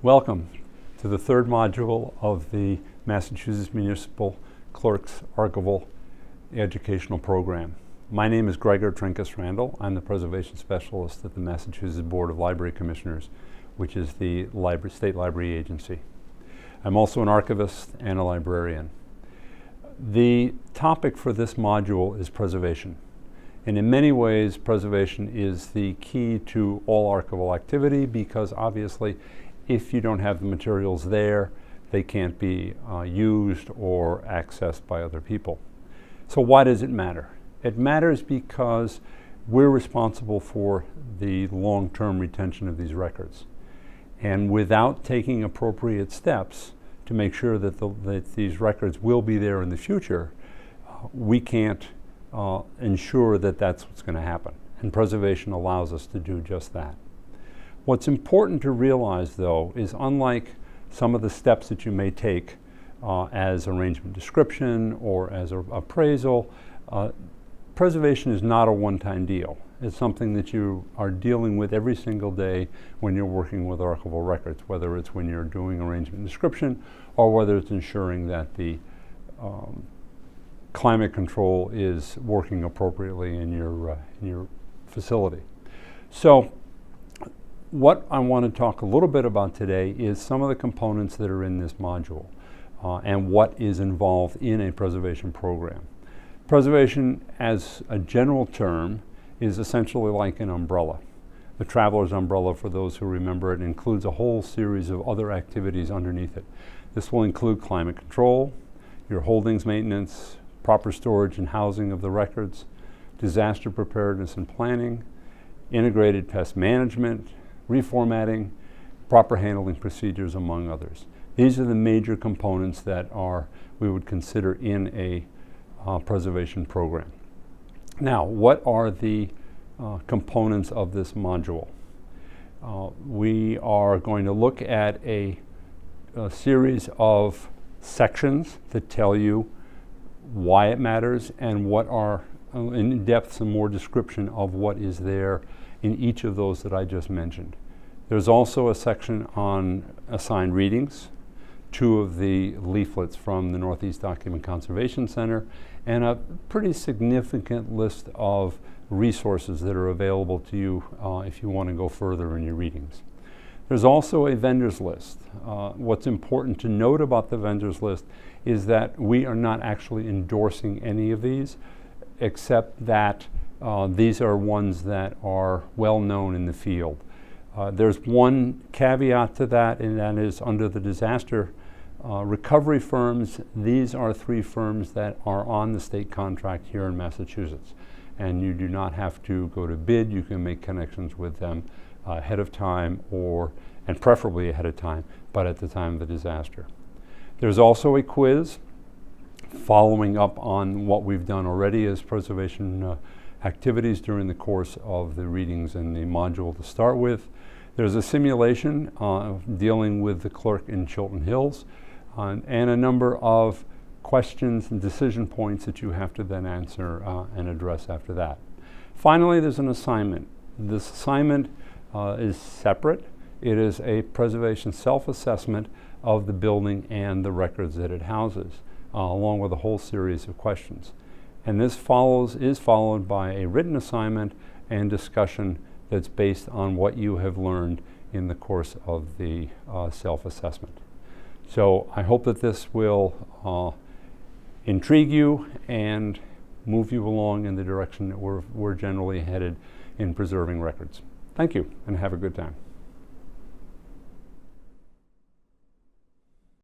Welcome to the third module of the Massachusetts Municipal Clerks Archival Educational Program. My name is Gregor Trinkus Randall. I'm the Preservation Specialist at the Massachusetts Board of Library Commissioners, which is the state library agency. I'm also an archivist and a librarian. The topic for this module is preservation. And in many ways, preservation is the key to all archival activity because obviously if you don't have the materials there, they can't be used or accessed by other people. So why does it matter? It matters because we're responsible for the long-term retention of these records. And without taking appropriate steps to make sure that these records will be there in the future, we can't ensure that that's what's going to happen. And preservation allows us to do just that. What's important to realize, though, is unlike some of the steps that you may take as arrangement description or as appraisal, preservation is not a one-time deal. It's something that you are dealing with every single day when you're working with archival records, whether it's when you're doing arrangement description or whether it's ensuring that the climate control is working appropriately in your facility. So what I want to talk a little bit about today is some of the components that are in this module and what is involved in a preservation program. Preservation, as a general term, is essentially like an umbrella. The traveler's umbrella, for those who remember it, includes a whole series of other activities underneath it. This will include climate control, your holdings maintenance, proper storage and housing of the records, disaster preparedness and planning, integrated pest management, reformatting, proper handling procedures, among others. These are the major components that we would consider in a preservation program. Now, what are the components of this module? We are going to look at a series of sections that tell you why it matters and what are in depth some more description of what is there in each of those that I just mentioned. There's also a section on assigned readings, 2 of the leaflets from the Northeast Document Conservation Center, and a pretty significant list of resources that are available to you if you want to go further in your readings. There's also a vendors list. What's important to note about the vendors list is that we are not actually endorsing any of these, except that these are ones that are well known in the field. There's one caveat to that, and that is under the disaster recovery firms. These are 3 firms that are on the state contract here in Massachusetts, and you do not have to go to bid. You can make connections with them ahead of time, and preferably ahead of time, but at the time of the disaster. There's also a quiz following up on what we've done already as preservation activities during the course of the readings in the module to start with. There's a simulation dealing with the clerk in Chiltern Hills and a number of questions and decision points that you have to then answer and address after that. Finally, there's an assignment. This assignment is separate. It is a preservation self-assessment of the building and the records that it houses, along with a whole series of questions. And this is followed by a written assignment and discussion that's based on what you have learned in the course of the self-assessment. So I hope that this will intrigue you and move you along in the direction that we're generally headed in preserving records. Thank you, and have a good time.